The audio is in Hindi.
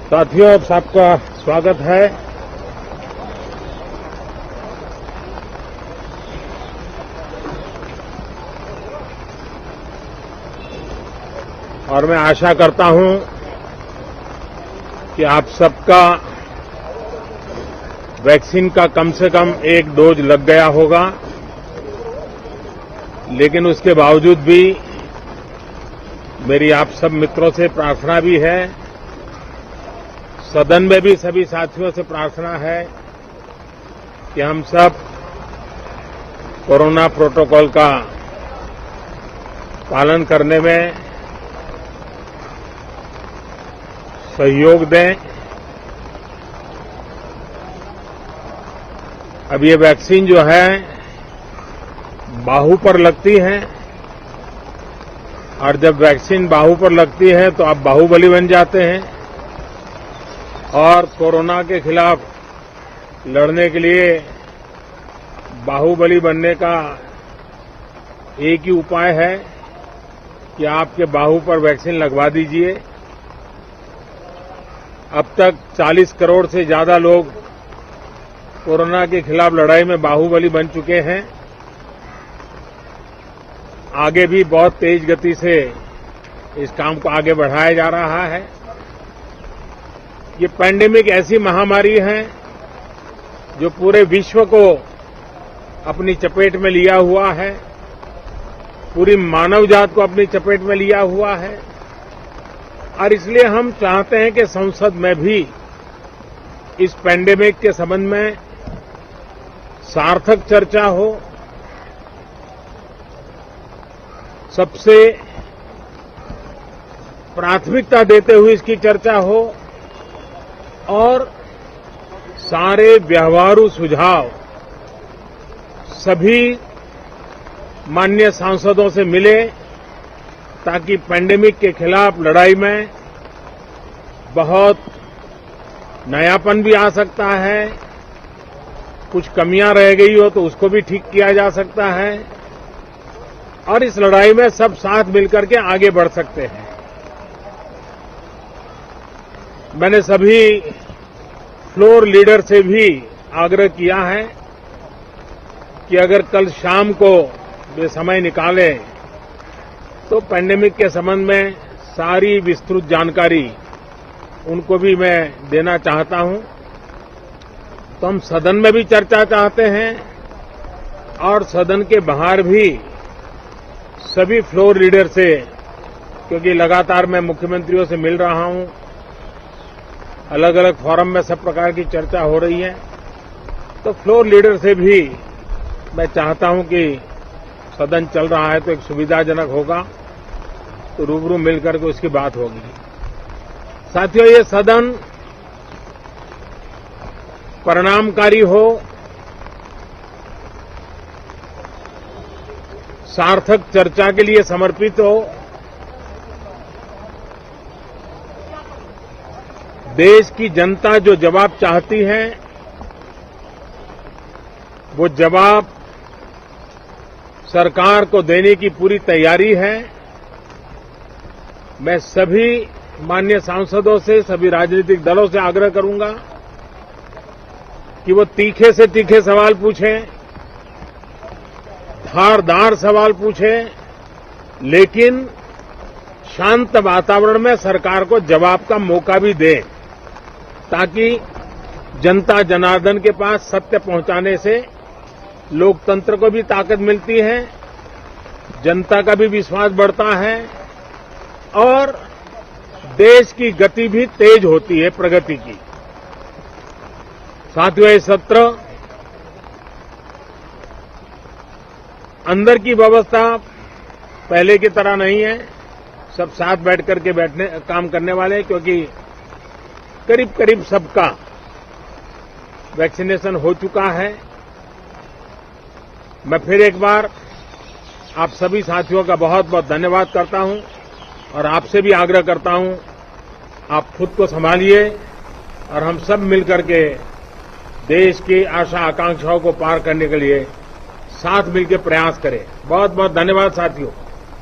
साथियों, आप सबका स्वागत है। और मैं आशा करता हूं कि आप सबका वैक्सीन का कम से कम एक डोज लग गया होगा, लेकिन उसके बावजूद भी मेरी आप सब मित्रों से प्रार्थना भी है, सदन में भी सभी साथियों से प्रार्थना है कि हम सब कोरोना प्रोटोकॉल का पालन करने में सहयोग दें। अब ये वैक्सीन जो है बाहू पर लगती है, और जब वैक्सीन बाहू पर लगती है तो आप बाहुबली बन जाते हैं, और कोरोना के खिलाफ लड़ने के लिए बाहुबली बनने का एक ही उपाय है कि आपके बाहू पर वैक्सीन लगवा दीजिए। अब तक 40 करोड़ से ज्यादा लोग कोरोना के खिलाफ लड़ाई में बाहुबली बन चुके हैं। आगे भी बहुत तेज गति से इस काम को आगे बढ़ाया जा रहा है। ये पैंडेमिक ऐसी महामारी है जो पूरे विश्व को अपनी चपेट में लिया हुआ है, पूरी मानव जात को अपनी चपेट में लिया हुआ है, और इसलिए हम चाहते हैं कि संसद में भी इस पैंडेमिक के संबंध में सार्थक चर्चा हो। सबसे प्राथमिकता देते हुए इसकी चर्चा हो, और सारे व्यवहारू सुझाव सभी माननीय सांसदों से मिले, ताकि पैंडेमिक के खिलाफ लड़ाई में बहुत नयापन भी आ सकता है, कुछ कमियां रह गई हो तो उसको भी ठीक किया जा सकता है, और इस लड़ाई में सब साथ मिलकर के आगे बढ़ सकते हैं। मैंने सभी फ्लोर लीडर से भी आग्रह किया है कि अगर कल शाम को वे समय निकालें तो पैंडेमिक के संबंध में सारी विस्तृत जानकारी उनको भी मैं देना चाहता हूं। तो हम सदन में भी चर्चा चाहते हैं, और सदन के बाहर भी सभी फ्लोर लीडर से, क्योंकि लगातार मैं मुख्यमंत्रियों से मिल रहा हूं, अलग अलग फोरम में सब प्रकार की चर्चा हो रही है, तो फ्लोर लीडर से भी मैं चाहता हूं कि सदन चल रहा है तो एक सुविधाजनक होगा, तो रूबरू मिलकर के उसकी बात होगी। साथियों, ये सदन परिणामकारी हो, सार्थक चर्चा के लिए समर्पित हो, देश की जनता जो जवाब चाहती है वो जवाब सरकार को देने की पूरी तैयारी है। मैं सभी माननीय सांसदों से, सभी राजनीतिक दलों से आग्रह करूंगा कि वो तीखे से तीखे सवाल पूछें, धारदार सवाल पूछें, लेकिन शांत वातावरण में सरकार को जवाब का मौका भी दें, ताकि जनता जनार्दन के पास सत्य पहुंचाने से लोकतंत्र को भी ताकत मिलती है, जनता का भी विश्वास बढ़ता है, और देश की गति भी तेज होती है प्रगति की। साथियों, ये सत्र अंदर की व्यवस्था पहले की तरह नहीं है, सब साथ बैठ करके काम करने वाले, क्योंकि करीब करीब सबका वैक्सीनेशन हो चुका है। मैं फिर एक बार आप सभी साथियों का बहुत बहुत धन्यवाद करता हूं, और आपसे भी आग्रह करता हूं, आप खुद को संभालिए, और हम सब मिलकर के देश की आशा आकांक्षाओं को पार करने के लिए साथ मिलकर प्रयास करें। बहुत बहुत धन्यवाद साथियों।